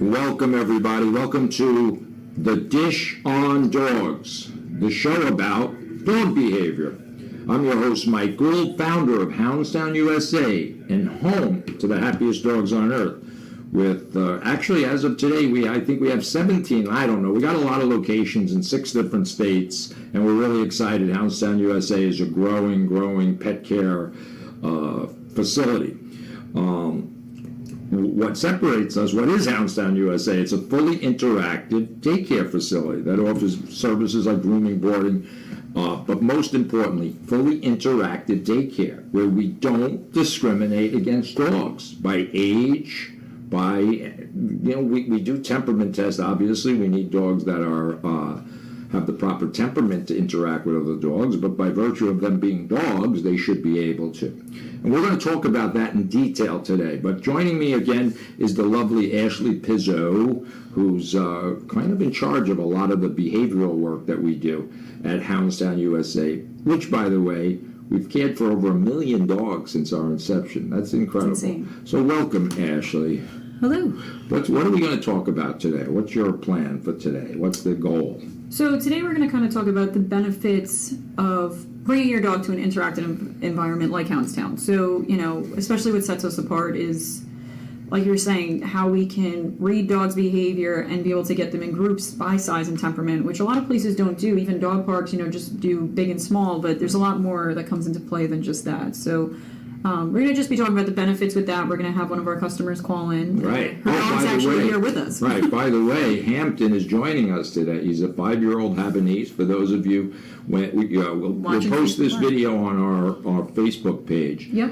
Welcome, everybody. Welcome to The Dish on Dogs, the show about dog behavior. I'm your host, Mike Gould, founder of Hounds USA, and home to the happiest dogs on earth. With, actually, as of today, I think we have 17, I don't know. We got a lot of locations in 6 different states, and we're really excited. Houndstown USA is a growing pet care facility. What separates us, what is Houndstown USA? It's a fully interactive daycare facility that offers services like grooming, boarding, but most importantly, fully interactive daycare, where we don't discriminate against dogs by age, by, we do temperament tests, obviously. We need dogs that are have the proper temperament to interact with other dogs, but by virtue of them being dogs, they should be able to. And we're going to talk about that in detail today. But joining me again is the lovely Ashley Pizzo, who's kind of in charge of a lot of the behavioral work that we do at Houndstown USA, which, by the way, we've cared for over 1 million dogs since our inception. That's incredible. That's insane. So welcome, Ashley. Hello. What are we going to talk about today? What's your plan for today? What's the goal? So today we're going to kind of talk about the benefits of bringing your dog to an interactive environment like Houndstown. So, especially what sets us apart is, like you were saying, how we can read dogs' behavior and be able to get them in groups by size and temperament, which a lot of places don't do. Even dog parks, just do big and small, but there's a lot more that comes into play than just that. So we're going to just be talking about the benefits with that. We're going to have one of our customers call in. Right. Her dog's actually here with us. Right. By the way, Hampton is joining us today. He's a 5-year-old Havanese. For those of you, we'll post this video on our Facebook page, yep.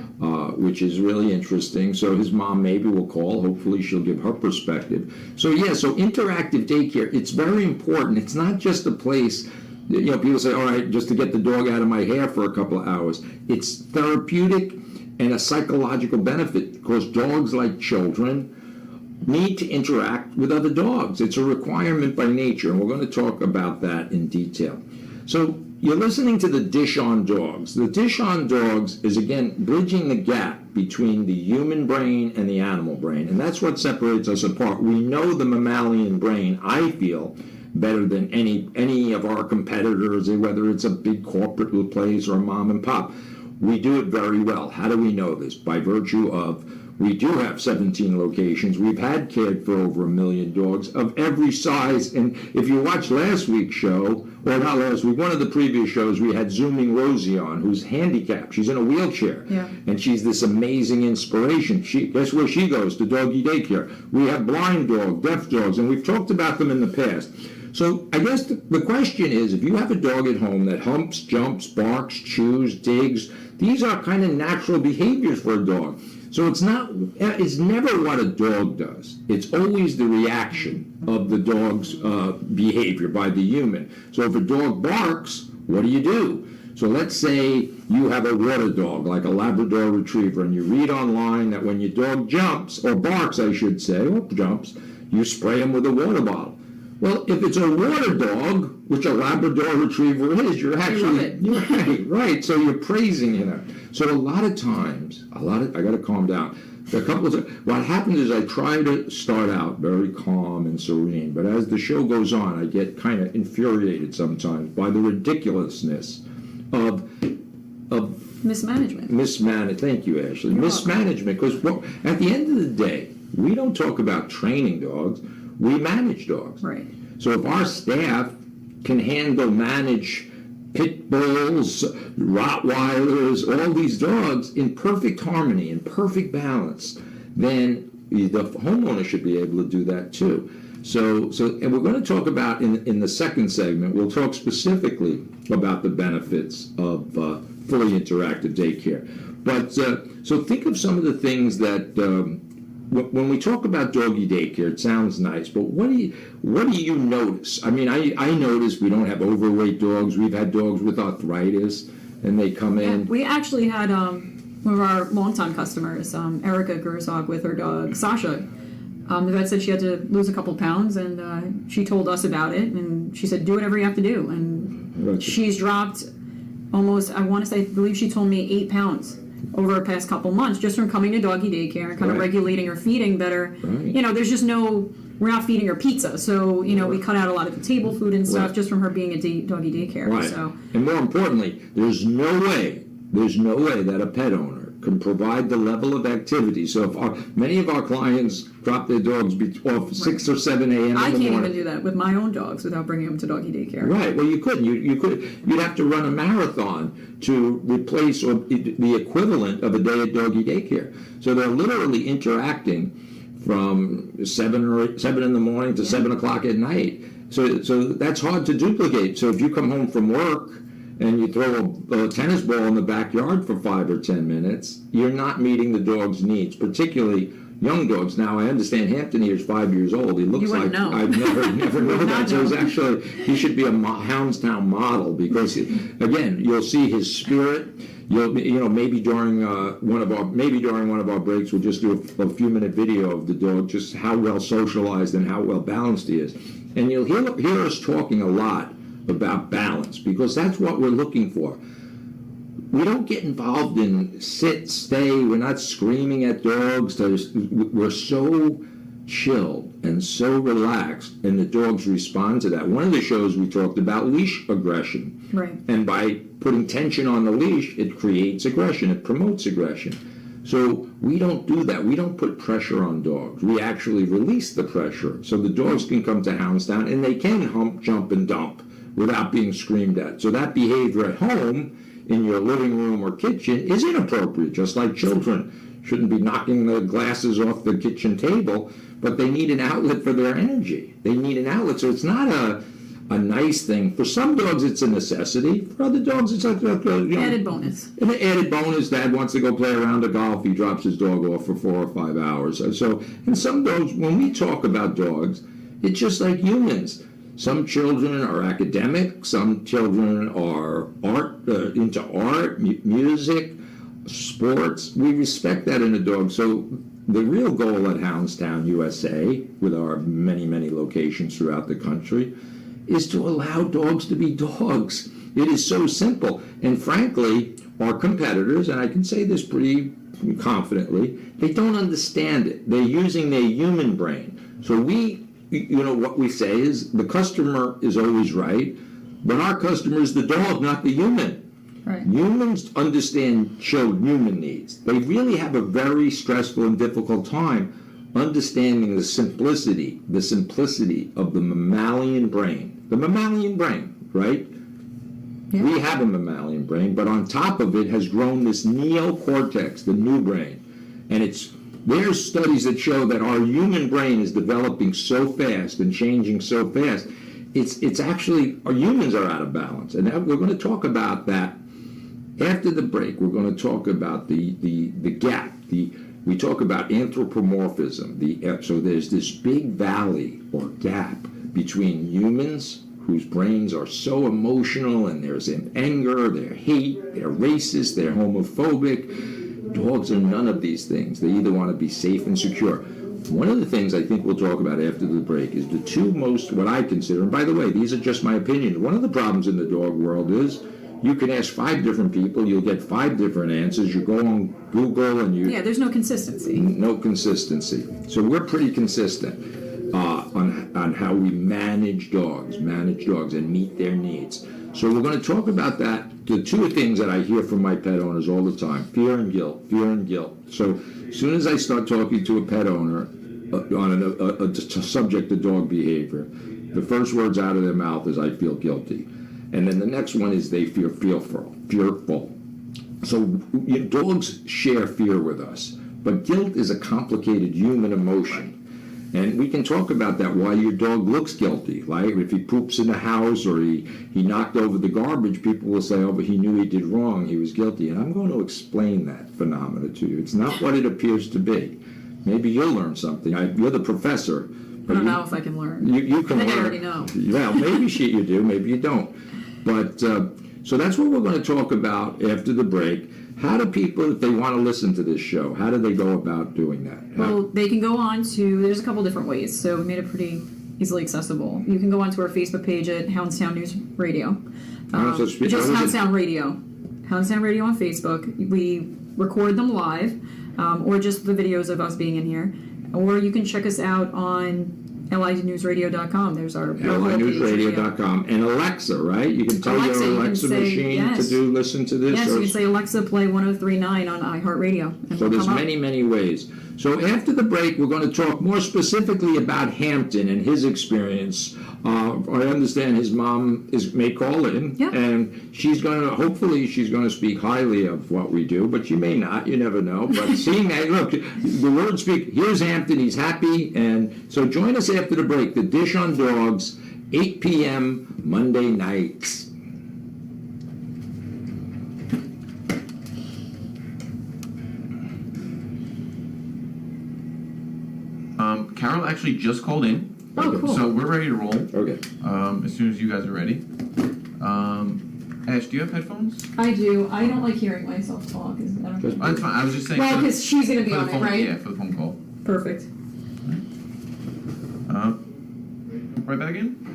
Which is really interesting. So his mom maybe will call. Hopefully she'll give her perspective. So interactive daycare, it's very important. It's not just a place. People say, all right, just to get the dog out of my hair for a couple of hours. It's therapeutic and a psychological benefit, because dogs, like children, need to interact with other dogs. It's a requirement by nature, and we're going to talk about that in detail. So you're listening to The Dish on Dogs. The Dish on Dogs is, again, bridging the gap between the human brain and the animal brain, and that's what separates us apart. We know the mammalian brain, I feel, better than any of our competitors, whether it's a big corporate place or a mom and pop. We do it very well. How do we know this? By virtue of, we do have 17 locations. We've had cared for over 1 million dogs of every size. And if you watched last week's show, or not last week, one of the previous shows, we had Zooming Rosie on, who's handicapped. She's in a wheelchair. Yeah. And she's this amazing inspiration. Guess where she goes? To Doggy Daycare. We have blind dogs, deaf dogs, and we've talked about them in the past. So I guess the question is, if you have a dog at home that humps, jumps, barks, chews, digs, these are kind of natural behaviors for a dog. So it's never what a dog does. It's always the reaction of the dog's behavior by the human. So if a dog barks, what do? So let's say you have a water dog, like a Labrador Retriever, and you read online that when your dog jumps, or barks, I should say, or jumps, you spray him with a water bottle. Well, if it's a water dog, which a Labrador Retriever is, you're actually right. So you're praising him. So a lot of times, I got to calm down. What happens is I try to start out very calm and serene, but as the show goes on, I get kind of infuriated sometimes by the ridiculousness of mismanagement. Thank you, Ashley. Mismanagement, because at the end of the day, we don't talk about training dogs. We manage dogs. Right. So if our staff can manage pit bulls, Rottweilers, all these dogs in perfect harmony, in perfect balance, then the homeowner should be able to do that too. So and we're going to talk about in the second segment, we'll talk specifically about the benefits of fully interactive daycare. But so think of some of the things that when we talk about doggy daycare, it sounds nice, but what do you notice? I mean, I notice we don't have overweight dogs. We've had dogs with arthritis, and they come in. We actually had one of our longtime customers, Erica Gerzog, with her dog Sasha. The vet said she had to lose a couple pounds, and she told us about it, and she said, do whatever you have to do. And she's dropped almost, I believe she told me 8 pounds. over the past couple months, just from coming to doggy daycare and kind of Right. regulating her feeding better. Right. You know, there's just we're not feeding her pizza, so you know we cut out a lot of the table food and stuff Right. just from her being at doggy daycare. Right. So And more importantly, there's no way that a pet owner can provide the level of activity. So if many of our clients drop their dogs off 6 or 7 a.m. in the I morning. can't even do that with my own dogs without bringing them to doggy daycare. Right. Well, you couldn't. You'd have to run a marathon to replace or the equivalent of a day at doggy daycare. So they're literally interacting from 7 in the morning to 7 o'clock at night. So that's hard to duplicate. So if you come home from work and you throw a tennis ball in the backyard for 5 or 10 minutes, you're not meeting the dog's needs, particularly young dogs. Now, I understand Hampton here is 5 years old. He looks You wouldn't like know. I've never known that. So he should be a Houndstown model because, again, you'll see his spirit. Maybe during one of our breaks, we'll just do a few-minute video of the dog, just how well socialized and how well balanced he is. And you'll hear us talking a lot about balance because that's what we're looking for. We don't get involved in sit, stay. We're not screaming at dogs. We're so chilled and so relaxed, and the dogs respond to that. One of the shows we talked about leash aggression. Right. And by putting tension on the leash, it creates aggression. It promotes aggression. So we don't do that. We don't put pressure on dogs. We actually release the pressure so the dogs can come to Houndstown and they can hump, jump, and dump without being screamed at. So that behavior at home, in your living room or kitchen, is inappropriate, just like children shouldn't be knocking the glasses off the kitchen table, but they need an outlet for their energy. They need an outlet. So it's not a nice thing. For some dogs, it's a necessity. For other dogs, it's like Added bonus. an added bonus. Dad wants to go play a round of golf. He drops his dog off for 4 or 5 hours. So, and some dogs, when we talk about dogs, it's just like humans. Some children are academic. Some children are into art, music, sports. We respect that in a dog. So the real goal at Houndstown, USA, with our many, many locations throughout the country, is to allow dogs to be dogs. It is so simple. And frankly, our competitors, and I can say this pretty confidently, they don't understand it. They're using their human brain. So what we say is the customer is always right, but our customer is the dog, not the human. Right. Humans show human needs. They really have a very stressful and difficult time understanding the simplicity of the mammalian brain. The mammalian brain, right? Yeah. We have a mammalian brain, but on top of it has grown this neocortex, the new brain. And there's studies that show that our human brain is developing so fast and changing so fast. It's actually, our humans are out of balance. And we're going to talk about that after the break. We're going to talk about the gap. We talk about anthropomorphism. So there's this big valley or gap between humans whose brains are so emotional, and there's anger, they're hate, they're racist, they're homophobic. Dogs are none of these things. They either want to be safe and secure. One of the things I think we'll talk about after the break is the two most, what I consider, and by the way, these are just my opinions. One of the problems in the dog world is you can ask 5 different people, you'll get 5 different answers. You go on Google and Yeah, there's no consistency. No consistency. So we're pretty consistent on how we manage dogs and meet their needs. So we're going to talk about that. The 2 things that I hear from my pet owners all the time: fear and guilt. So as soon as I start talking to a pet owner on a subject of dog behavior, the first words out of their mouth is, "I feel guilty." And then the next one is they feel fearful. So dogs share fear with us, but guilt is a complicated human emotion. And we can talk about that, why your dog looks guilty. Like if he poops in the house or he knocked over the garbage, people will say, oh, but he knew he did wrong, he was guilty. And I'm going to explain that phenomena to you. It's not what it appears to be. Maybe you'll learn something. You're the professor. I don't know if I can learn. You can I think learn. I already know. Well, maybe you do, maybe you don't. But so that's what we're going to talk about after the break. How do people, if they want to listen to this show, how do they go about doing that? Well, they can go on to, there's a couple different ways, so we made it pretty easily accessible. You can go onto our Facebook page at Houndstown News Radio. Just Houndstown Radio. Houndstown Radio on Facebook. We record them live, or just the videos of us being in here. Or you can check us out on linewsradio.com. There's our linewsradio.com. And Alexa, right? You can tell Alexa, your you can Alexa say, machine yes. to listen to this. Yes, you can say, Alexa, play 103.9 on iHeartRadio. And So it'll there's come up. many ways. So after the break, we're going to talk more specifically about Hampton and his experience. I understand his mom may call in, Yeah. and hopefully she's going to speak highly of what we do, but she may not, you never know. But seeing that, look, the word speak, here's Hampton, he's happy, and so join us after the break, The Dish on Dogs, 8 p.m. Monday nights. Carol actually just called in. Oh, cool. So we're ready to roll. Okay. As soon as you guys are ready. Ash, do you have headphones? I do. I don't like hearing myself talk. Just- That's fine. I was just saying. Well, for the- because she's going to be for the on it, phone, right? Yeah, for the phone call. Perfect. Right back in.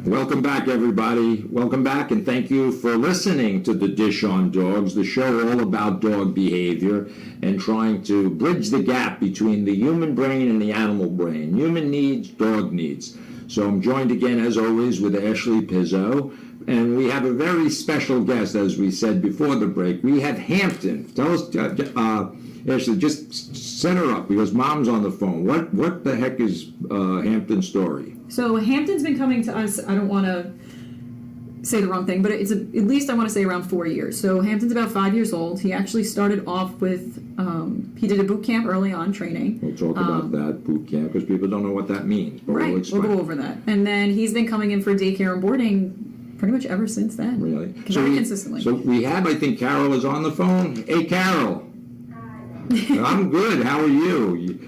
Welcome back, everybody. Welcome back, and thank you for listening to The Dish on Dogs, the show all about dog behavior and trying to bridge the gap between the human brain and the animal brain. Human needs, dog needs. So I'm joined again, as always, with Ashley Pizzo, and we have a very special guest, as we said before the break. We have Hampton. Tell us, Ashley, just set her up, because Mom's on the phone. What the heck is Hampton's story? So Hampton's been coming to us, I don't want to say the wrong thing, but it's at least I want to say around 4 years. So Hampton's about 5 years old. He actually started off with, he did a boot camp early on training. We'll talk about that, boot camp, because people don't know what that means. But Right, we'll we'll explain. go over that. And then he's been coming in for daycare and boarding pretty much ever since then. Really? Very consistently. So we have, I think Carol is on the phone. Hey, Carol. I'm good. How are you?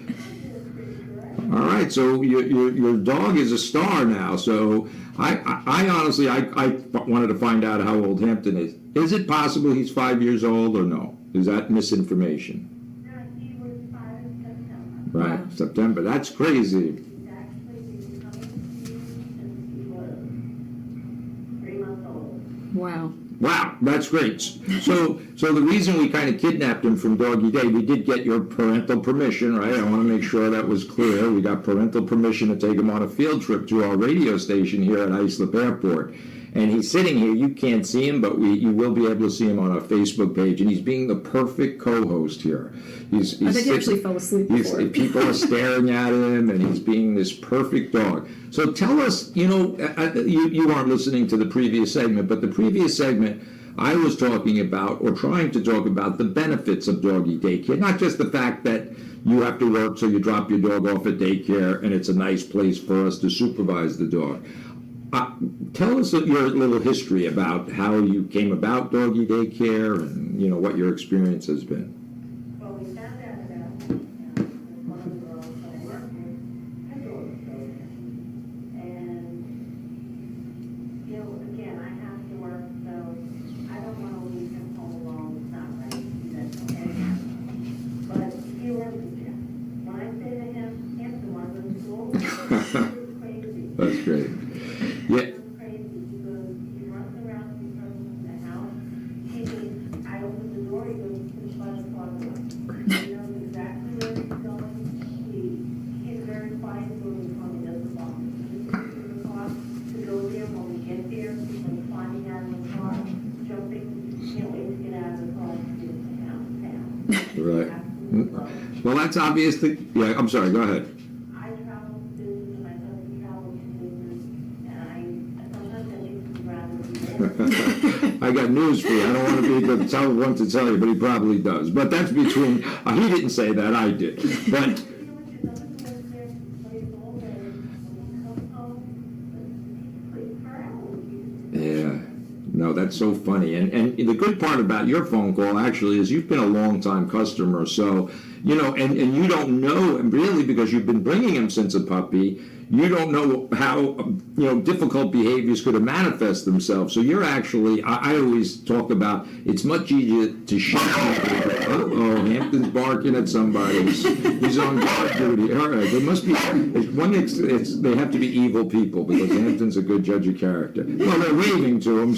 All right. So your dog is a star now. So I honestly, I wanted to find out how old Hampton is. Is it possible he's 5 years old or no? Is that misinformation? No, he was 5 in September. Right. Wow. September. That's crazy. He's actually been coming to you since he was 3 months old. Wow. Wow, that's great. So the reason we kind of kidnapped him from Doggy Day, we did get your parental permission, right? I want to make sure that was clear. We got parental permission to take him on a field trip to our radio station here at Islip Airport. And he's sitting here. You can't see him, but you will be able to see him on our Facebook page. And he's being the perfect co-host here. He's I think he actually fell asleep before. people are staring at him, and he's being this perfect dog. So tell us, you aren't listening to the previous segment, but the previous segment, I was talking about, or trying to talk about, the benefits of doggy daycare. Not just the fact that you have to work, so you drop your dog off at daycare, and it's a nice place for us to supervise the dog. Tell us your little history about how you came about doggy daycare, and what your experience has been. Well, we found out about one of the girls that I worked with had dogs over. And, again, I have to work, so I don't want to leave him home alone. It's not right. That's okay. But he loves the gym. When I say to him, Hampton, want to go to school? He's crazy. That's great. Yeah. He's crazy. He runs around the house. I open the door, he goes to the front of the closet. He knows exactly where he's going. He's very quiet, so he probably doesn't walk. He sits in the car to go there. When we get there, he's like climbing out of the car, jumping. Can't wait to get out of the car and get to Hampton. Right. Absolutely love it. Well, that's obviously. Yeah, I'm sorry. Go ahead. I travel to business and my husband travels to business, and sometimes I think he'd rather be there. I got news for you. I don't want to be the one to tell you, but he probably does. But that's between. He didn't say that. I did. But. Yeah. No, that's so funny. And the good part about your phone call actually is you've been a long-time customer. So, and you don't know, and really because you've been bringing him since a puppy, you don't know how difficult behaviors could have manifest themselves. So you're actually, I always talk about, it's much easier to shut oh, Hampton's barking at somebody. He's on guard duty. All right, there must be they have to be evil people, because Hampton's a good judge of character. Well, they're waving to him,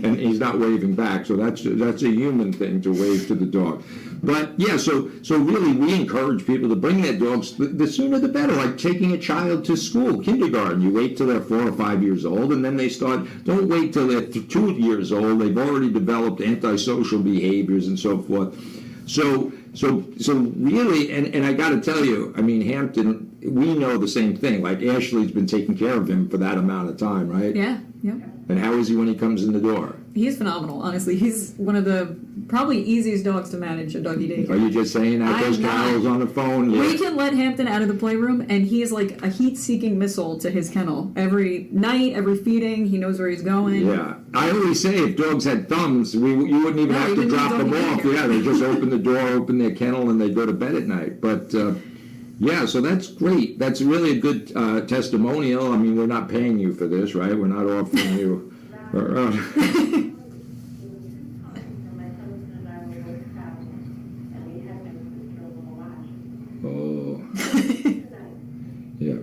and he's not waving back. So that's a human thing to wave to the dog. But yeah, so really we encourage people to bring their dogs. The sooner the better. Like taking a child to school, kindergarten. You wait till they're 4 or 5 years old, and then they start. Don't wait till they're 2 years old. They've already developed antisocial behaviors and so forth. So really, and I got to tell you, I mean, Hampton, we know the same thing. Like Ashley's been taking care of him for that amount of time, right? Yeah. And how is he when he comes in the door? He's phenomenal, honestly. He's one of the probably easiest dogs to manage at Doggy Daycare. Are you just saying that? Those Carol's on the phone? Yeah. We can let Hampton out of the playroom, and he is like a heat-seeking missile to his kennel. Every night, every feeding, he knows where he's going. Yeah. I always say if dogs had thumbs, you wouldn't even have to drop them off. Yeah, they just open the door, open their kennel, and they go to bed at night. But yeah, so that's great. That's really a good testimonial. I mean, we're not paying you for this, right? We're not offering you. Oh. Yeah.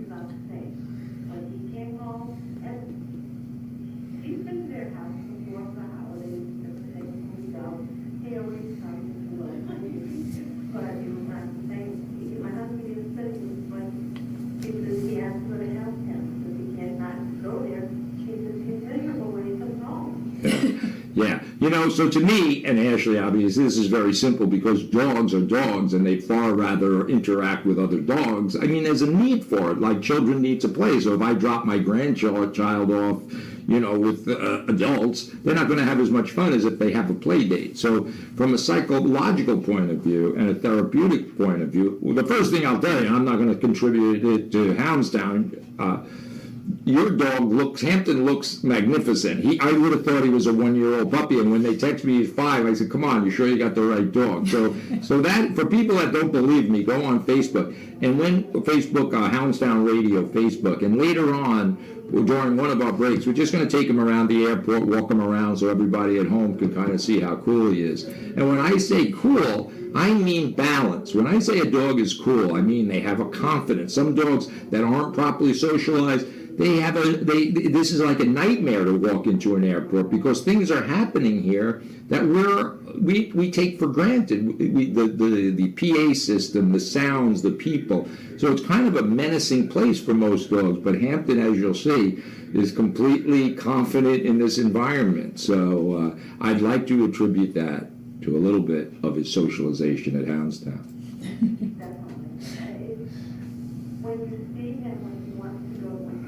When he came home, and he's been to their house before the holidays, he always comes to look. But it was not the same. My husband didn't say it was like, he asked her to help him, because he cannot go there. She says he's miserable when he comes home. Yeah, so to me, and Ashley, obviously, this is very simple, because dogs are dogs and they far rather interact with other dogs. I mean, there's a need for it, like children need to play. So if I drop my grandchild off, with adults, they're not going to have as much fun as if they have a play date. So from a psychological point of view and a therapeutic point of view, well, the first thing I'll tell you, I'm not going to contribute it to Houndstown, your dog Hampton looks magnificent. I would have thought he was a 1-year-old puppy, and when they text me he's 5, I said, come on, you sure you got the right dog? So that, for people that don't believe me, go on Facebook. And when Facebook, Houndstown Radio Facebook, and later on, during one of our breaks, we're just going to take him around the airport, walk him around so everybody at home can kind of see how cool he is. And when I say cool, I mean balance. When I say a dog is cool, I mean they have a confidence. Some dogs that aren't properly socialized, this is like a nightmare to walk into an airport, because things are happening here that we take for granted. The PA system, the sounds, the people. So it's kind of a menacing place for most dogs. But Hampton, as you'll see, is completely confident in this environment. So I'd like to attribute that to a little bit of his socialization at Houndstown. When you see him, when he wants to go there,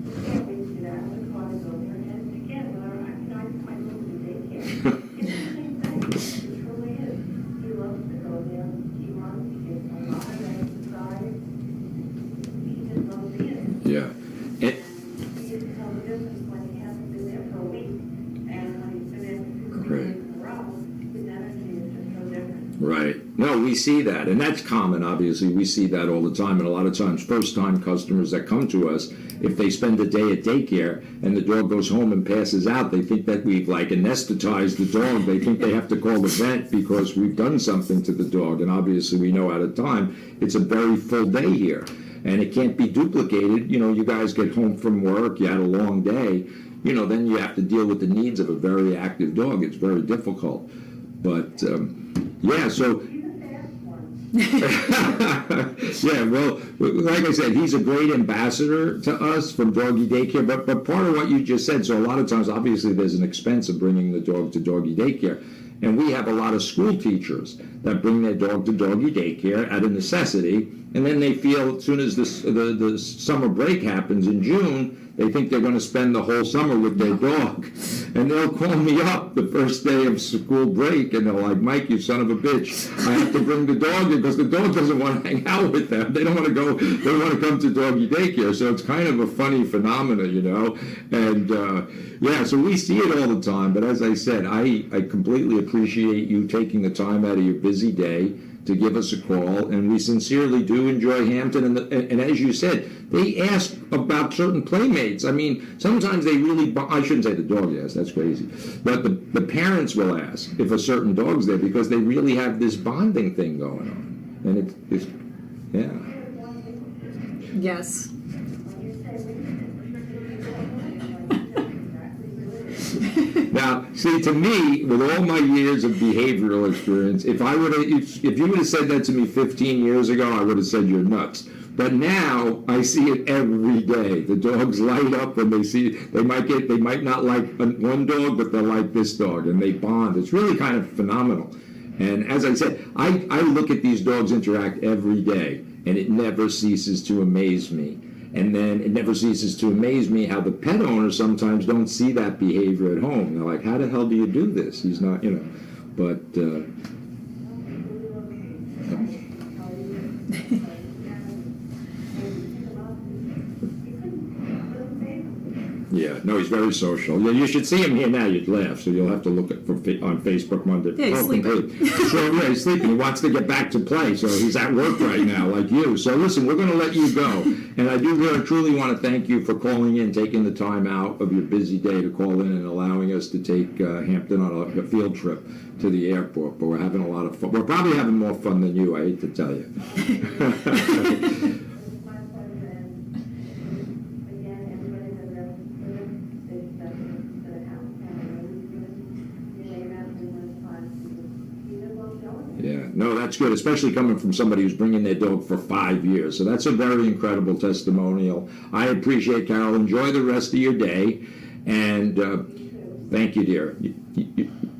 you can't wait to get out of the car to go there. And again, I might go to daycare. It's the same thing. It truly is. He loves to go there. He runs. He gets a lot of exercise. He just loves it. Yeah. He can tell the difference when he hasn't been there for a week, and when he's been there for 2 days in a row. His energy is just so different. Right. No, we see that, and that's common, obviously. We see that all the time, and a lot of times first-time customers that come to us, if they spend a day at daycare and the dog goes home and passes out, they think that we've anesthetized the dog. They think they have to call the vet because we've done something to the dog, and obviously we know at a time it's a very full day here, and it can't be duplicated. You guys get home from work, you had a long day, then you have to deal with the needs of a very active dog. It's very difficult. But, yeah, so... Yeah, well, like I said, he's a great ambassador to us from Doggy Daycare, but part of what you just said, so a lot of times, obviously, there's an expense of bringing the dog to Doggy Daycare, and we have a lot of school teachers that bring their dog to Doggy Daycare out of necessity, and then they feel as soon as the summer break happens in June, they think they're going to spend the whole summer with their dog. And they'll call me up the first day of school break, and they're like, Mike, you son of a bitch, I have to bring the dog in, because the dog doesn't want to hang out with them. They don't want to go, they want to come to Doggy Daycare. So it's kind of a funny phenomenon, And, yeah, so we see it all the time. But as I said, I completely appreciate you taking the time out of your busy day to give us a call, and we sincerely do enjoy Hampton. And as you said, they ask about certain playmates. I mean, sometimes they really, I shouldn't say the dog asks, that's crazy, but the parents will ask if a certain dog's there because they really have this bonding thing going on. And it's yeah. Yes. Now, see, to me, with all my years of behavioral experience, if you would have said that to me 15 years ago, I would have said you're nuts. But now I see it every day. The dogs light up when they see. They might not like one dog, but they'll like this dog, and they bond. It's really kind of phenomenal. And as I said, I look at these dogs interact every day, and it never ceases to amaze me. And then it never ceases to amaze me how the pet owners sometimes don't see that behavior at home. They're like, how the hell do you do this? He's not, but... Yeah, no, he's very social. Yeah, you should see him here now. You'd laugh. So you'll have to look on Facebook Monday. Yeah, he's sleeping. So yeah, he's sleeping. He wants to get back to play. So he's at work right now, like you. So listen, we're going to let you go, and I do really, truly want to thank you for calling in, taking the time out of your busy day to call in and allowing us to take Hampton on a field trip to the airport. But we're having a lot of fun. We're probably having more fun than you. I hate to tell you. Yeah, no, that's good, especially coming from somebody who's bringing their dog for 5 years. So that's a very incredible testimonial. I appreciate, Carol. Enjoy the rest of your day. And thank you, dear.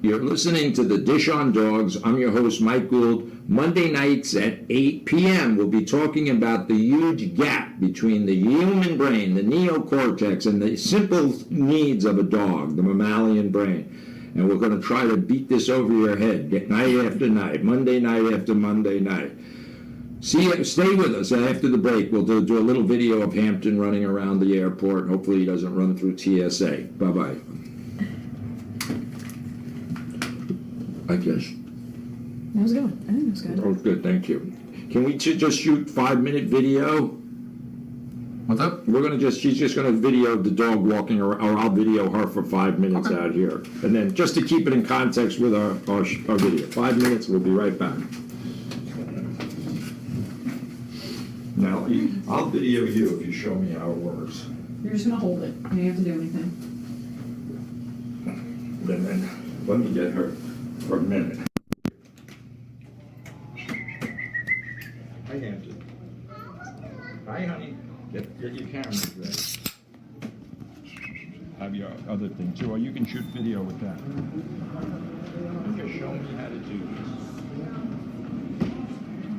You're listening to The Dish on Dogs. I'm your host, Mike Gould. Monday nights at 8 p.m. we'll be talking about the huge gap between the human brain, the neocortex, and the simple needs of a dog, the mammalian brain. And we're going to try to beat this over your head night after night, Monday night after Monday night. Stay with us after the break. We'll do a little video of Hampton running around the airport. Hopefully he doesn't run through TSA. Bye-bye. I guess. That was good. I think it was good. That was good, thank you. Can we just shoot 5-minute video? What's up? She's just gonna video the dog walking, or I'll video her for 5 minutes out here. And then just to keep it in context with our video. 5 minutes, we'll be right back. Now, I'll video you if you show me how it works. You're just gonna hold it. You don't have to do anything. And then, let me get her for a minute. Hi, Hampton. Hi, honey. Get your cameras ready. Have your other thing too, or you can shoot video with that. Just show me how to do this.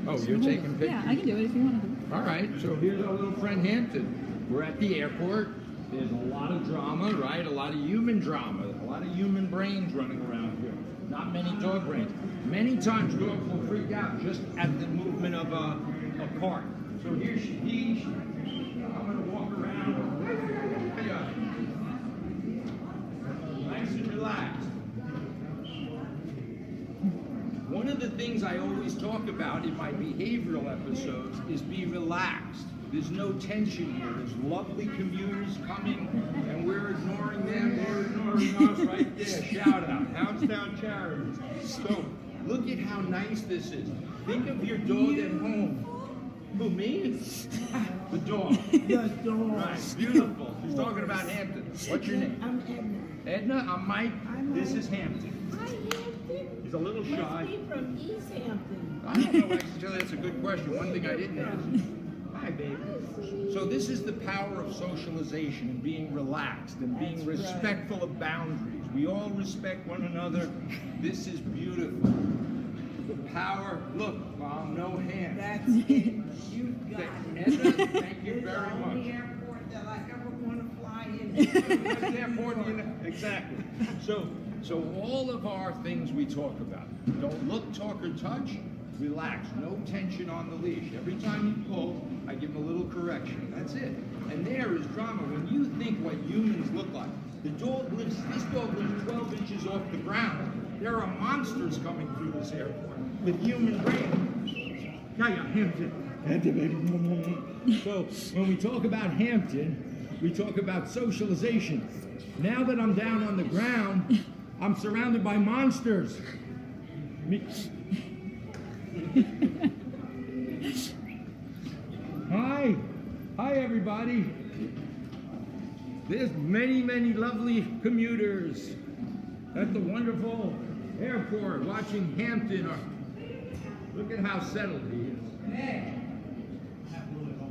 Oh, you're taking pictures? Yeah, I can do it if you want to. All right, so here's our little friend Hampton. We're at the airport. There's a lot of drama, right? A lot of human drama. A lot of human brains running around here. Not many dog brains. Many times dogs will freak out just at the movement of a cart. So here's he. I'm going to walk around. Nice and relaxed. One of the things I always talk about in my behavioral episodes is be relaxed. There's no tension here. There's lovely commuters coming, and we're ignoring them. They're ignoring us right there. Shout out. Hounds Charities. So look at how nice this is. Think of your dog at home. Who, me? The dog. The dog. Right, beautiful. She's talking about Hampton. What's your name? I'm Edna. Edna, I'm Mike. This is Hampton. Hi, Hampton. He's a little Must shy. be from East Hampton. I don't know, actually, that's a good question. One thing I didn't ask. Hi, baby. So this is the power of socialization and being relaxed and being That's respectful of boundaries. We all respect one another. This is beautiful. The power, look, Mom, no hands. That's it. You got it. Edna, thank you It's very the only much. airport that I ever want to fly in. Exactly. So all of our things we talk about, don't look, talk, or touch, relax, no tension on the leash. Every time you pull, I give them a little correction. That's it. And there is drama. When you think what humans look like, this dog lives 12 inches off the ground. There are monsters coming through this airport with human brains. Yeah, Hampton. So when we talk about Hampton, we talk about socialization. Now that I'm down on the ground, I'm surrounded by monsters. Hi. Hi, everybody. There's many, many lovely commuters at the wonderful airport watching Hampton. Look at how settled he is. May.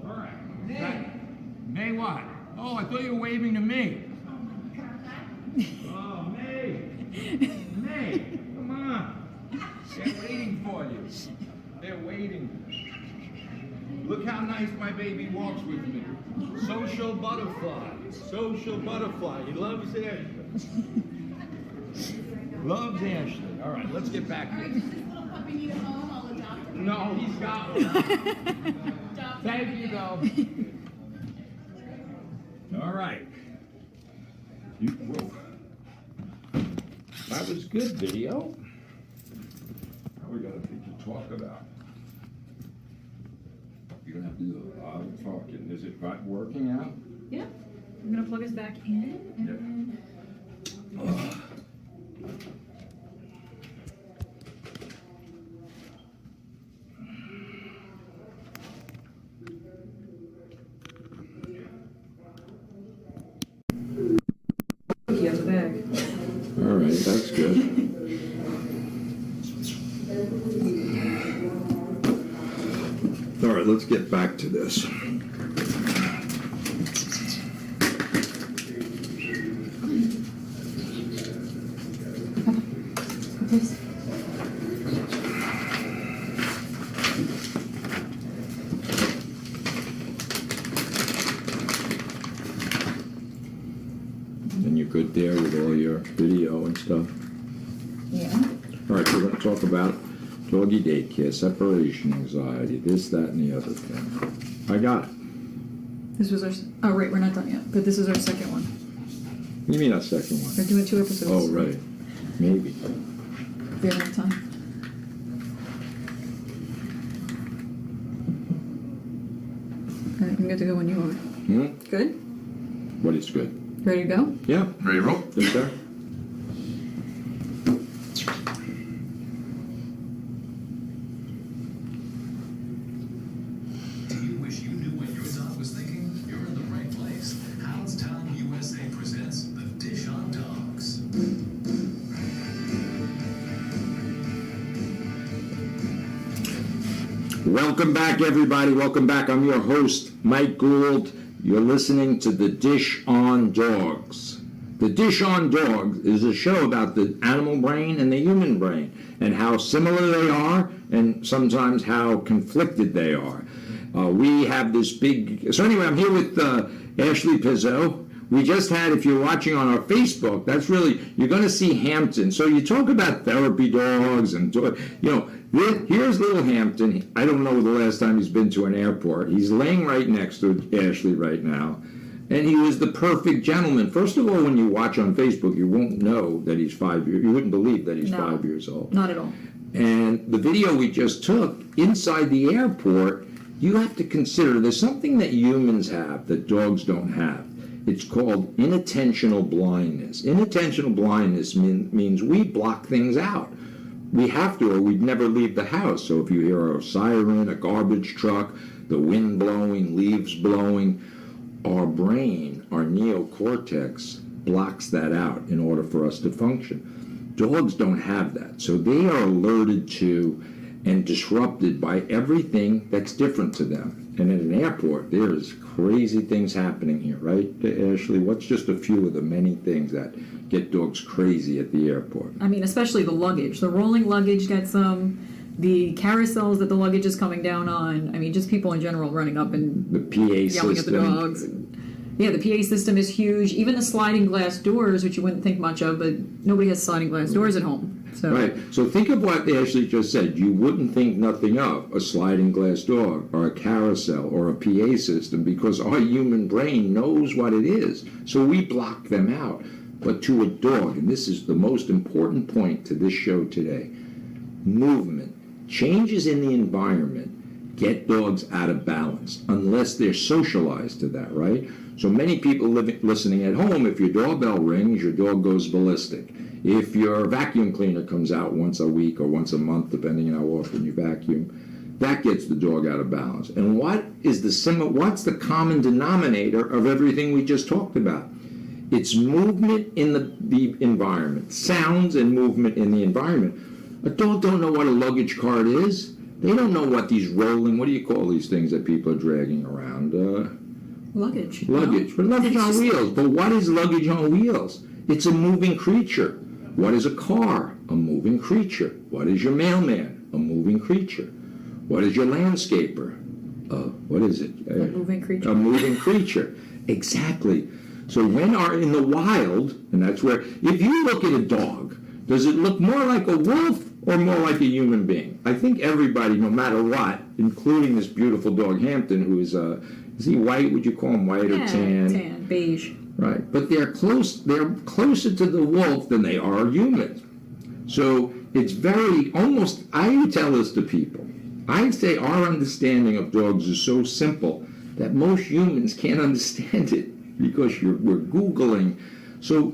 All right. May. May what? Oh, I thought you were waving to me. Oh, May. May, come on. They're waiting for you. They're waiting. Look how nice my baby walks with me. Social butterfly. Social butterfly. He loves Ashley. Loves Ashley. All right, let's get back to it. No, he's got one. Thank you, though. All right. Whoa. That was good video. Now we got a thing to talk about. You don't have to do a lot of talking. Is it working out? Yeah. I'm gonna plug us back in and then. He has a bag. All right, that's good. All right, let's get back to this. And you're good there with all your video and stuff? Yeah. All right, we're going to talk about doggy daycare, separation anxiety, this, that, and the other thing. I got it. This was our. Oh, right, we're not done yet. But this is our second one. What do you mean our second We're one? doing 2 episodes. Oh, right. Maybe. If we have enough time. All right, I'm good to go when you are. Good? What is good? Ready to go? Yeah. Ready to roll? Yes, sir. Do you wish you knew what your dog was thinking? You're in the right place. Hounds USA presents The Dish on Dogs. Welcome back, everybody. Welcome back. I'm your host, Mike Gould. You're listening to The Dish on Dogs. The Dish on Dogs is a show about the animal brain and the human brain and how similar they are and sometimes how conflicted they are. We have this big... So anyway, I'm here with Ashley Pizzo. We just had, if you're watching on our Facebook, that's really, you're going to see Hampton. So you talk about therapy dogs and, here's little Hampton. I don't know the last time he's been to an airport. He's laying right next to Ashley right now. And he was the perfect gentleman. First of all, when you watch on Facebook, you won't know that he's 5 years. You wouldn't believe that he's 5 years old. Not at all. And the video we just took inside the airport, you have to consider there's something that humans have that dogs don't have. It's called inattentional blindness. Inattentional blindness means we block things out. We have to, or we'd never leave the house. So if you hear a siren, a garbage truck, the wind blowing, leaves blowing, our brain, our neocortex, blocks that out in order for us to function. Dogs don't have that. So they are alerted to and disrupted by everything that's different to them. And at an airport, there's crazy things happening here, right, Ashley? What's just a few of the many things that get dogs crazy at the airport? I mean, especially the luggage. The rolling luggage gets them. The carousels that the luggage is coming down on. I mean, just people in general running up and The PA yelling system. at the dogs. Yeah, the PA system is huge. Even the sliding glass doors, which you wouldn't think much of, but nobody has sliding glass doors at home. So. Right. So think of what Ashley just said. You wouldn't think nothing of a sliding glass door or a carousel or a PA system because our human brain knows what it is. So we block them out. but to a dog, and this is the most important point to this show today, movement, changes in the environment get dogs out of balance unless they're socialized to that, right? So many people listening at home, if your doorbell rings, your dog goes ballistic. If your vacuum cleaner comes out once a week or once a month, depending on how often you vacuum, that gets the dog out of balance. And what's the common denominator of everything we just talked about? It's movement in the environment, sounds and movement in the environment. A dog don't know what a luggage cart is. They don't know what these rolling, what do you call these things that people are dragging around? Luggage. Luggage. But luggage on wheels. But what is luggage on wheels? It's a moving creature. What is a car? A moving creature. What is your mailman? A moving creature. What is your landscaper? What is it? A moving creature. A moving creature. Exactly. So when are in the wild, and that's where, if you look at a dog, does it look more like a wolf or more like a human being? I think everybody, no matter what, including this beautiful dog Hampton, who is he white? Would you call him white or tan? Tan, beige. Right, but they're closer to the wolf than they are humans. So it's almost, I tell this to people, I say our understanding of dogs is so simple that most humans can't understand it because we're Googling. So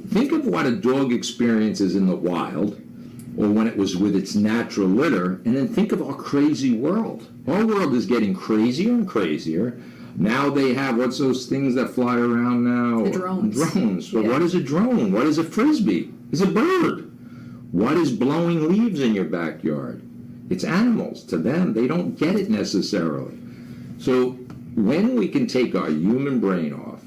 think of what a dog experiences in the wild or when it was with its natural litter, and then think of our crazy world. Our world is getting crazier and crazier. Now they have, what's those things that fly around now? The drones. Drones. So Yeah. What is a drone? What is a frisbee? It's a bird. What is blowing leaves in your backyard? It's animals. To them, they don't get it necessarily. So when we can take our human brain off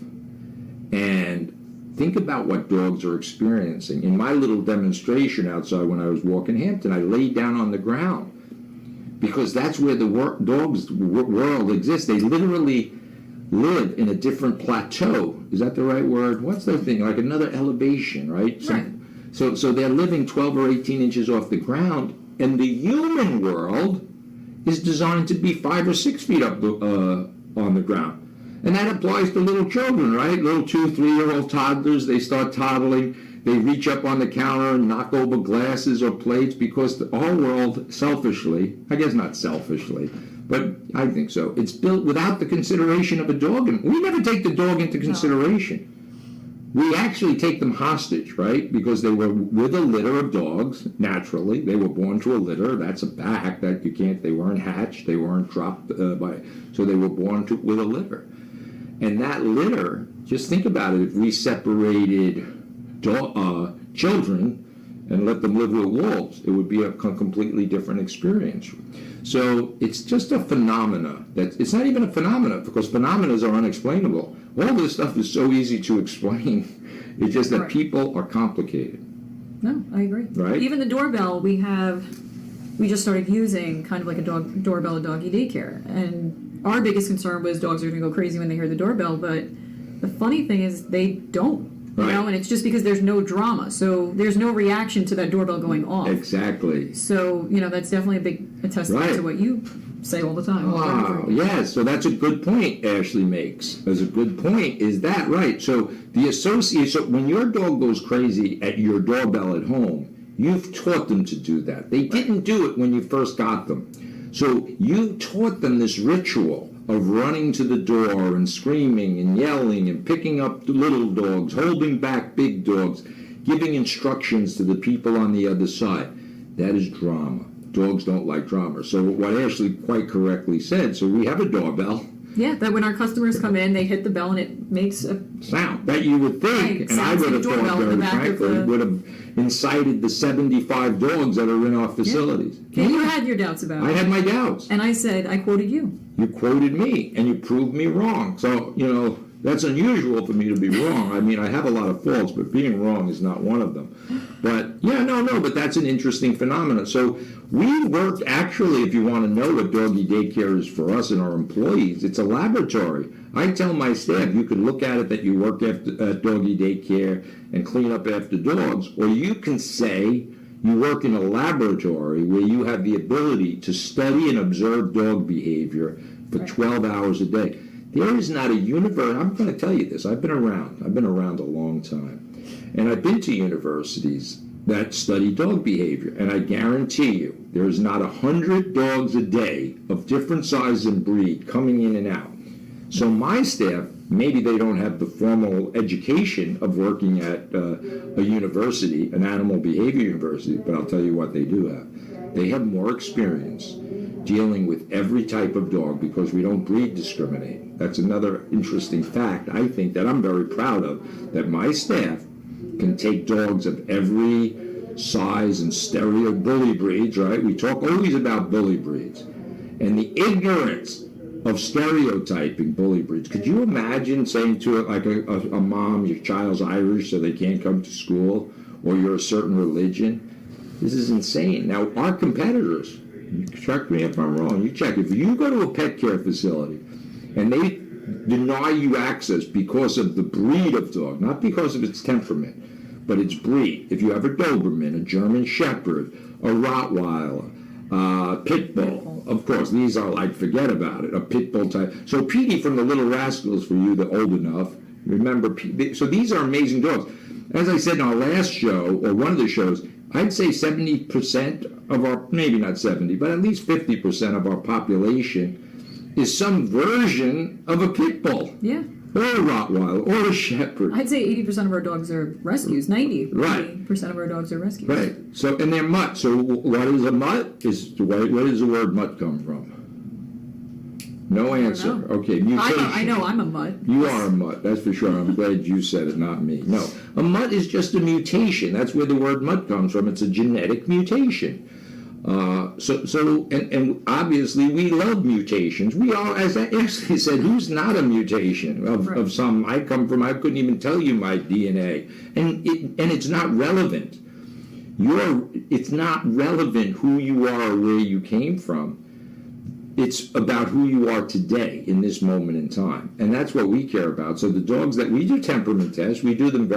and think about what dogs are experiencing. In my little demonstration outside when I was walking Hampton, I laid down on the ground because that's where the dog's world exists. They literally live in a different plateau. Is that the right word? What's the thing? Like another elevation, right? Right. So they're living 12 or 18 inches off the ground, and the human world is designed to be 5 or 6 feet up on the ground. And that applies to little children, right? Little 2, 3-year-old toddlers, they start toddling, they reach up on the counter and knock over glasses or plates because our world, selfishly, I guess not selfishly, but I think so, it's built without the consideration of a dog. And we never take the dog into consideration. We actually take them hostage, right? Because they were with a litter of dogs, naturally. They were born to a litter. That's a fact that you can't, they weren't hatched, they weren't dropped so they were born with a litter. And that litter, just think about it, if we separated children and let them live with wolves, it would be a completely different experience. So it's just a phenomena. It's not even a phenomena because phenomena are unexplainable. All this stuff is so easy to explain. It's just that people are complicated. No, I agree. Right? Even the doorbell we just started using kind of like a doorbell at Doggy Daycare. And our biggest concern was dogs are going to go crazy when they hear the doorbell, but the funny thing is they don't. You know, and it's just because there's no drama. So there's no reaction to that doorbell going off. Exactly. So, that's definitely a testament to what you say all the time. Wow, yes, so that's a good point Ashley makes. That's a good point, is that right? So the association, when your dog goes crazy at your doorbell at home, you've taught them to do that. They didn't do it when you first got them. So you taught them this ritual of running to the door and screaming and yelling and picking up the little dogs, holding back big dogs, giving instructions to the people on the other side. That is drama. Dogs don't like drama. So what Ashley quite correctly said, so we have a doorbell. Yeah, that when our customers come in, they hit the bell and it makes a sound that you would think, right, and I would have thought very frankly, would have incited the 75 dogs that are in our facilities. Yeah, you had your doubts about it. I had my doubts. And I said, I quoted you. You quoted me, and you proved me wrong. So, that's unusual for me to be wrong. I mean, I have a lot of faults, but being wrong is not one of them. But, but that's an interesting phenomenon. So we work, actually, if you want to know what Doggy Daycare is for us and our employees, it's a laboratory. I tell my staff, you can look at it that you work at Doggy Daycare and clean up after dogs, or you can say you work in a laboratory where you have the ability to study and observe dog behavior for 12 hours a day. There is not a universe, I'm going to tell you this, I've been around a long time. And I've been to universities that study dog behavior, and I guarantee you, there's not 100 dogs a day of different size and breed coming in and out. So my staff, maybe they don't have the formal education of working at a university, an animal behavior university, but I'll tell you what they do have. They have more experience dealing with every type of dog because we don't breed discriminate. That's another interesting fact, I think, that I'm very proud of, that my staff can take dogs of every size and stereo bully breeds, right? We talk always about bully breeds. And the ignorance of stereotyping bully breeds. Could you imagine saying to it, like a mom, your child's Irish so they can't come to school, or you're a certain religion? This is insane. Now, our competitors, correct me if I'm wrong, you check, if you go to a pet care facility and they deny you access because of the breed of dog, not because of its temperament, but its breed. If you have a Doberman, a German Shepherd, a Rottweiler, Pit Bull, of course, these are like, forget about it, a Pit Bull type. So Petey from the Little Rascals, for you that are old enough, remember, so these are amazing dogs. As I said in our last show, or one of the shows, I'd say 70% of our, maybe not 70, but at least 50% of our population is some version of a Pit Bull. Yeah. Or a Rottweiler, or a Shepherd. I'd say 80% of our dogs are rescues. 90% Right. of our dogs are rescues. Right. So, and they're mutt. So what is a mutt? Where does the word mutt come from? No answer. know. Okay, mutation. I know I'm a mutt. You are a mutt, that's for sure. I'm glad you said it, not me. No, a mutt is just a mutation. That's where the word mutt comes from. It's a genetic mutation. And obviously we love mutations. We all, as I actually said, who's not a mutation of some? I couldn't even tell you my DNA, and it's not relevant. It's not relevant who you are or where you came from. It's about who you are today in this moment in time, and that's what we care about. So the dogs that we do temperament tests, we do them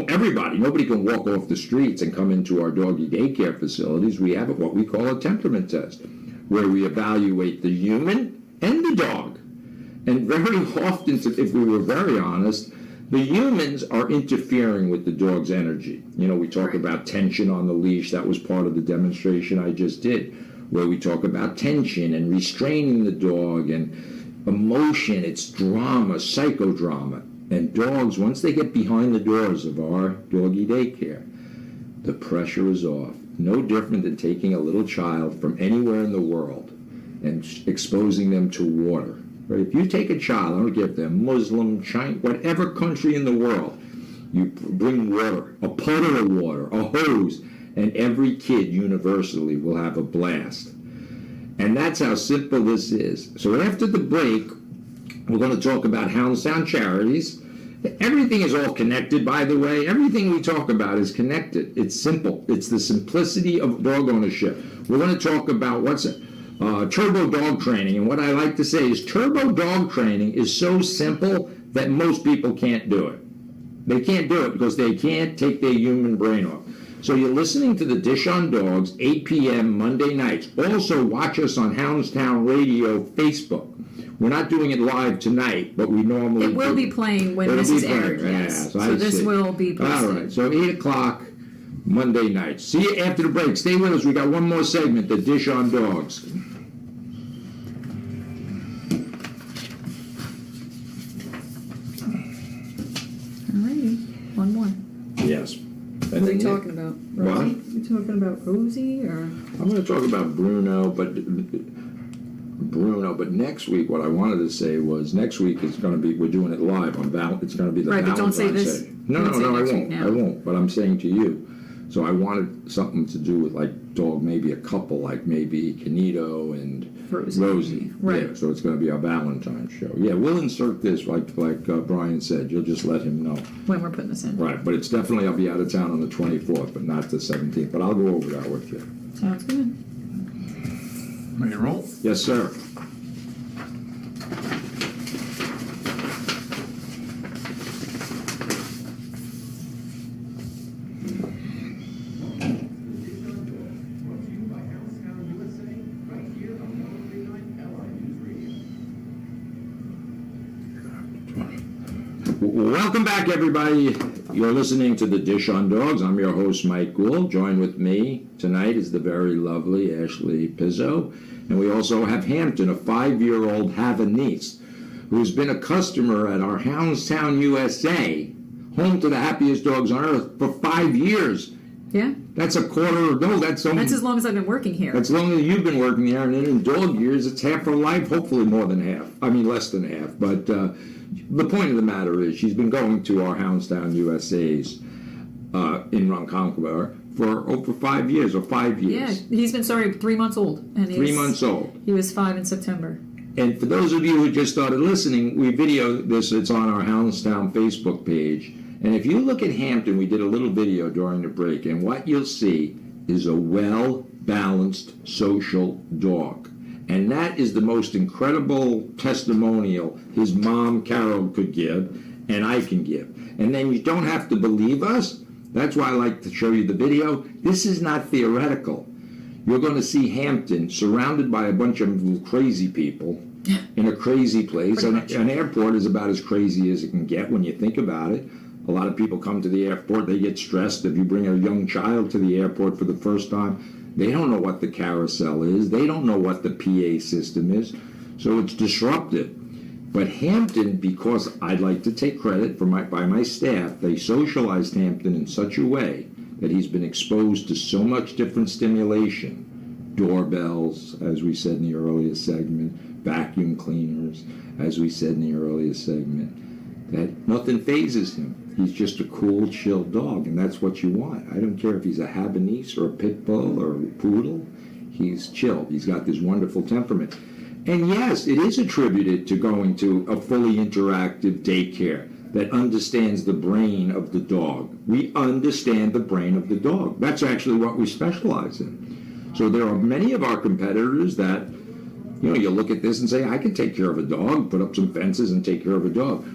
everybody. Nobody can walk off the streets and come into our doggy daycare facilities. We have what we call a temperament test, where we evaluate the human and the dog. And very often, if we were very honest, the humans are interfering with the dog's energy. You know, we talk about tension on the leash. That was part of the demonstration I just did, where we talk about tension and restraining the dog and emotion. It's drama, psychodrama. And dogs, once they get behind the doors of our doggy daycare, the pressure is off. No different than taking a little child from anywhere in the world and exposing them to water. Right? If you take a child, I don't care if they're Muslim, Chinese, whatever country in the world, you bring water, a puddle of water, a hose, and every kid universally will have a blast. And that's how simple this is. So after the break, we're going to talk about Hounds Charities. Everything is all connected, by the way. Everything we talk about is connected. It's simple. It's the simplicity of dog ownership. We're going to talk about turbo dog training. And what I like to say is turbo dog training is so simple that most people can't do it. They can't do it because they can't take their human brain off. So you're listening to the Dish on Dogs, 8 p.m. Monday nights. Also, watch us on Houndstown Radio Facebook. We're not doing it live tonight, but we normally It will be playing when this is aired, yes. Yeah, so this will be posted. All right, so 8 o'clock Monday night. See you after the break. Stay with us. We got one more segment, the Dish on Dogs. Alrighty, one more. Yes. What are you talking about? Rosie? What? You talking about Rosie or? I'm going to talk about Bruno, but next week, what I wanted to say was next week is going to be, we're doing it live on it's going to be the Right, but Valentine's don't say this. Day. No, Don't say I next week won't. now. I won't. But I'm saying to you. So I wanted something to do with like dog, maybe a couple, like maybe Canito and Rosie. Right. Yeah, so it's going to be our Valentine's show. Yeah, we'll insert this like Brian said. You'll just let him know. When we're putting this in. Right, but it's definitely, I'll be out of town on the 24th, but not the 17th. But I'll go over that with you. Sounds good. Ready to roll? Yes, sir. Welcome back, everybody. You're listening to The Dish on Dogs. I'm your host, Mike Gould. Joined with me tonight is the very lovely Ashley Pizzo. And we also have Hampton, a 5-year-old Havanese, who's been a customer at our Houndstown, USA, home to the happiest dogs on earth, for 5 years. Yeah. That's a quarter, no, that's That's as long as I've been working here. As long as you've been working there, and then in dog years, it's half her life, hopefully more than half. I mean, less than half. But the point of the matter is, she's been going to our Houndstown USA's in Ronkonkoma for over 5 years, or 5 years. Yeah, he's been 3 months old. And 3 months old. He was 5 in September. And for those of you who just started listening, we videoed this. It's on our Houndstown Facebook page. And if you look at Hampton, we did a little video during the break, and what you'll see is a well-balanced social dog. And that is the most incredible testimonial his mom, Carol, could give, and I can give. And then you don't have to believe us. That's why I like to show you the video. This is not theoretical. You're going to see Hampton surrounded by a bunch of crazy people in a crazy place. An airport is about as crazy as it can get when you think about it. A lot of people come to the airport, they get stressed. If you bring a young child to the airport for the first time, they don't know what the carousel is. They don't know what the PA system is. So it's disruptive. But Hampton, because I'd like to take credit by my staff, they socialized Hampton in such a way that he's been exposed to so much different stimulation. Doorbells, as we said in the earlier segment, vacuum cleaners, as we said in the earlier segment, that nothing phases him. He's just a cool, chill dog, and that's what you want. I don't care if he's a Havanese or a pit bull or a poodle. He's chill. He's got this wonderful temperament. And yes, it is attributed to going to a fully interactive daycare that understands the brain of the dog. We understand the brain of the dog. That's actually what we specialize in. So there are many of our competitors that, you look at this and say, I can take care of a dog, put up some fences and take care of a dog.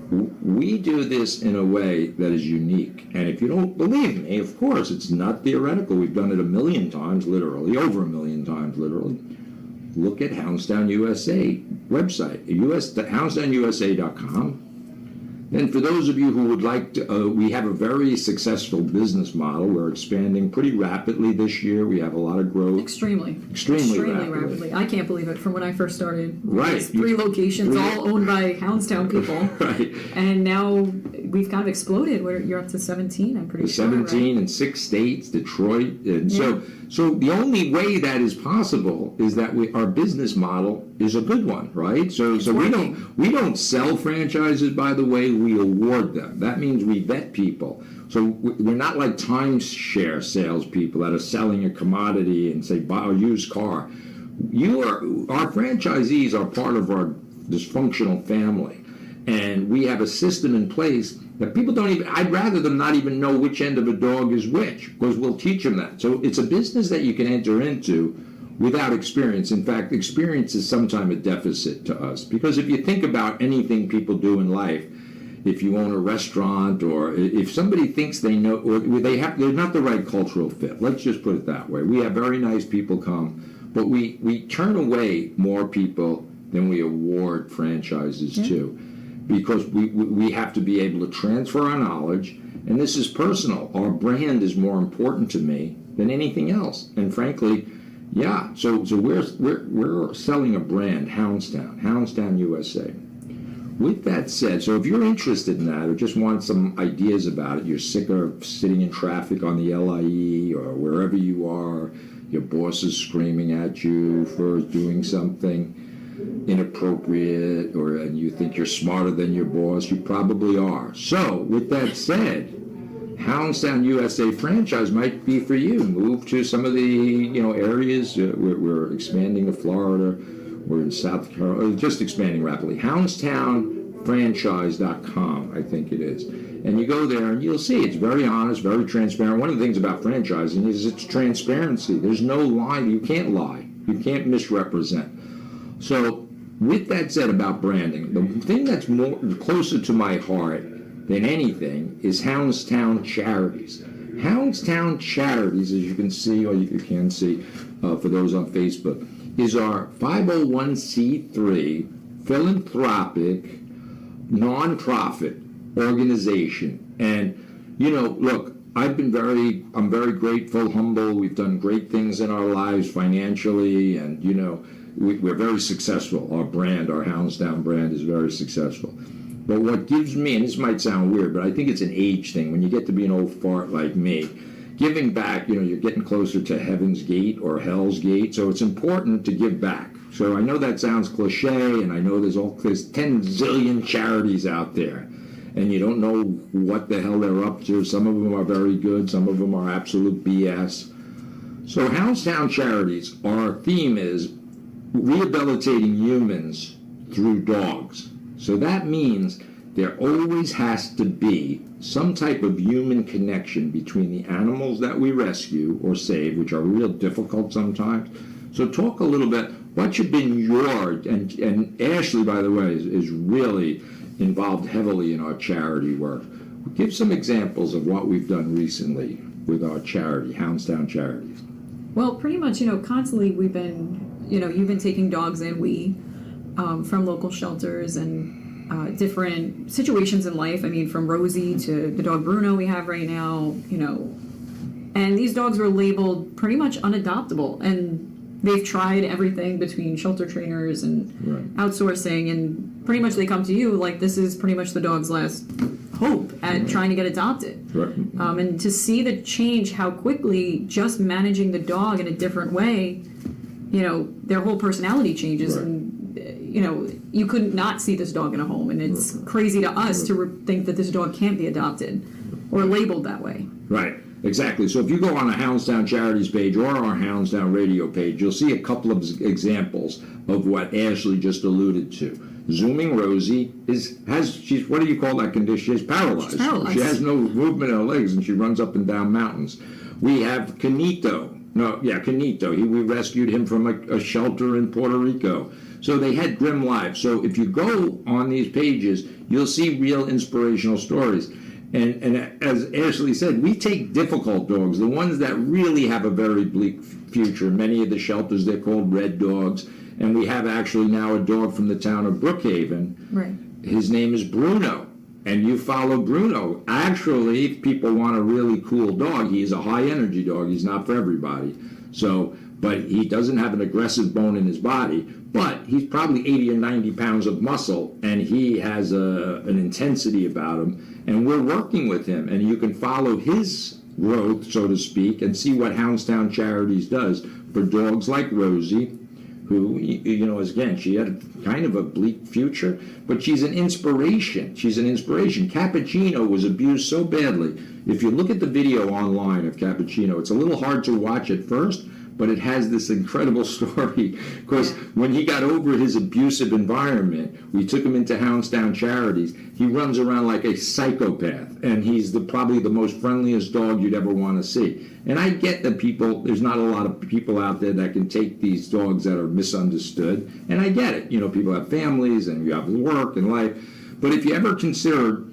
We do this in a way that is unique. And if you don't believe me, of course, it's not theoretical. We've done it 1 million times, literally, over 1 million times, literally. Look at Houndstown USA website, houndstownusa.com. And for those of you who would like to, we have a very successful business model. We're expanding pretty rapidly this year. We have a lot of growth. Extremely rapidly. I can't believe it. From when I first started, right? 3 locations, all owned by Houndstown people, right? And now we've kind of exploded. You're up to 17. I'm pretty sure. 17 right? In 6 states, Detroit, and so the only way that is possible is that our business model is a good one, right? So we don't sell franchises, by the way. We award them. That means we vet people. So we're not like timeshare salespeople that are selling a commodity and say, buy a used car. Our franchisees are part of our dysfunctional family. And we have a system in place that people don't even, I'd rather them not even know which end of a dog is which, because we'll teach them that. So it's a business that you can enter into without experience. In fact, experience is sometimes a deficit to us. Because if you think about anything people do in life, if you own a restaurant, or if somebody thinks they know, or they're not the right cultural fit. Let's just put it that way. We have very nice people come, but we turn away more people than we award franchises to, because we have to be able to transfer our knowledge, and this is personal. Our brand is more important to me than anything else, and frankly, So we're selling a brand, Houndstown USA. With that said, so if you're interested in that or just want some ideas about it, you're sick of sitting in traffic on the LIE or wherever you are, your boss is screaming at you for doing something inappropriate, and you think you're smarter than your boss, you probably are. So, with that said, Houndstown USA franchise might be for you. Move to some of the areas. We're expanding to Florida. We're in South Carolina, just expanding rapidly. HoundstownFranchise.com, I think it is. And you go there and you'll see it's very honest, very transparent. One of the things about franchising is its transparency. There's no lie. You can't lie. You can't misrepresent. So with that said about branding, the thing that's closer to my heart than anything is Houndstown Charities. Houndstown Charities, as you can see, or you can see for those on Facebook, is our 501c3 philanthropic nonprofit organization. And Look, I'm very grateful, humble. We've done great things in our lives financially, and we're very successful. Our brand, our Houndstown brand, is very successful. But what gives me, and this might sound weird, but I think it's an age thing. When you get to be an old fart like me, giving back, you're getting closer to Heaven's Gate or Hell's Gate, so it's important to give back. So I know that sounds cliche, and I know there's 10 zillion charities out there, and you don't know what the hell they're up to. Some of them are very good, some of them are absolute BS. So Houndstown Charities, our theme is rehabilitating humans through dogs. So that means there always has to be some type of human connection between the animals that we rescue or save, which are real difficult sometimes. So talk a little bit, what's been and Ashley, by the way, is really involved heavily in our charity work. Give some examples of what we've done recently with our charity, Houndstown Charities. Well, pretty much, constantly we've been, you've been taking dogs in, from local shelters and different situations in life. I mean, from Rosie to the dog Bruno we have right now, and these dogs were labeled pretty much unadoptable, and they've tried everything between shelter trainers and outsourcing, and pretty much they come to you like this is pretty much the dog's last hope at trying to get adopted. And to see the change, how quickly just managing the dog in a different way, their whole personality changes, and you couldn't not see this dog in a home, and it's crazy to us to think that this dog can't be adopted or labeled that way. Right, exactly. So if you go on the Houndstown Charities page or our Houndstown radio page, you'll see a couple of examples of what Ashley just alluded to. Zooming Rosie she's what do you call that condition? She's paralyzed. She's paralyzed. She has no movement in her legs, and she runs up and down mountains. We have Canito. We rescued him from a shelter in Puerto Rico. So they had grim lives. So if you go on these pages, you'll see real inspirational stories. And as Ashley said, we take difficult dogs, the ones that really have a very bleak future. Many of the shelters, they're called red dogs. And we have actually now a dog from the town of Brookhaven. Right. His name is Bruno. And you follow Bruno. Actually, if people want a really cool dog, he's a high energy dog. He's not for everybody. But he doesn't have an aggressive bone in his body. But he's probably 80 or 90 pounds of muscle, and he has an intensity about him. And we're working with him, and you can follow his growth, so to speak, and see what Houndstown Charities does for dogs like Rosie, who, again, she had kind of a bleak future, but she's an inspiration. Cappuccino was abused so badly. If you look at the video online of Cappuccino, it's a little hard to watch at first, but it has this incredible story, because when he got over his abusive environment, we took him into Houndstown Charities. He runs around like a psychopath, and he's probably the most friendliest dog you'd ever want to see. And I get that there's not a lot of people out there that can take these dogs that are misunderstood, and I get it. People have families, and you have work and life. But if you ever consider,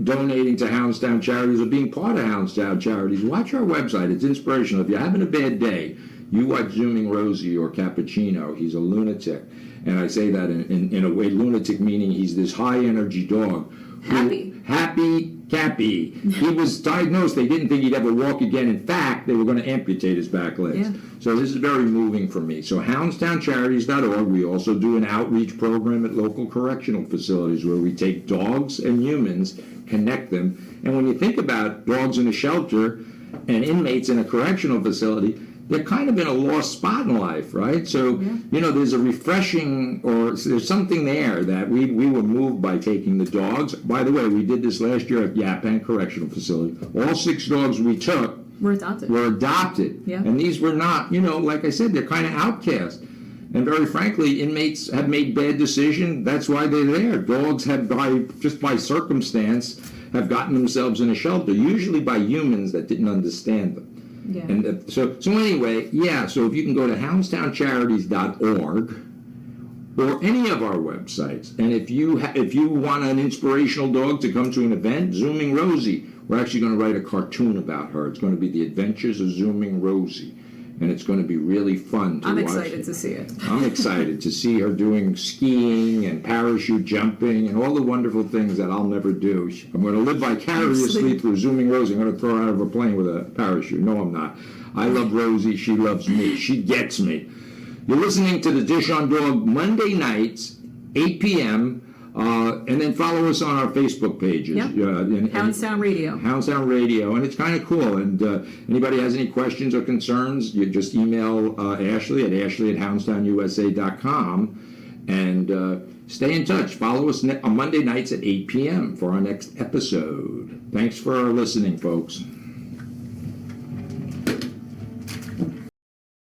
donating to Houndstown Charities or being part of Houndstown Charities, watch our website. It's inspirational. If you're having a bad day, you watch Zooming Rosie or Cappuccino. He's a lunatic. And I say that in a way, lunatic meaning he's this high-energy dog. Happy Cappy. He was diagnosed. They didn't think he'd ever walk again. In fact, they were going to amputate his back legs. Yeah. So this is very moving for me. So houndstowncharities.org. We also do an outreach program at local correctional facilities where we take dogs and humans, connect them. And when you think about dogs in a shelter and inmates in a correctional facility, they're kind of in a lost spot in life, right? So, there's a refreshing, or there's something there that we were moved by taking the dogs. By the way, we did this last year at Yapan Correctional Facility. All 6 dogs we took were adopted. Yeah. And these were not, like I said, they're kind of outcast. And very frankly, inmates have made bad decisions. That's why they're there. Dogs have, just by circumstance, have gotten themselves in a shelter, usually by humans that didn't understand them. Yeah. And so anyway, so if you can go to houndstowncharities.org or any of our websites, and if you want an inspirational dog to come to an event, Zooming Rosie, we're actually going to write a cartoon about her. It's going to be The Adventures of Zooming Rosie. and it's going to be really fun to I'm watch. excited to see it. I'm excited to see her doing skiing and parachute jumping and all the wonderful things that I'll never do. I'm going to live vicariously through Zooming Rosie. I'm going to throw her out of a plane with a parachute. No, I'm not. I love Rosie. She loves me. She gets me. You're listening to the Dish on Dog Monday nights, 8 p.m., and then follow us on our Facebook pages. Yep. Houndstown Radio. Houndstown Radio, and it's kind of cool. And anybody has any questions or concerns, you just email Ashley at houndstownusa.com, and stay in touch. Follow us on Monday nights at 8 p.m. for our next episode. Thanks for listening, folks.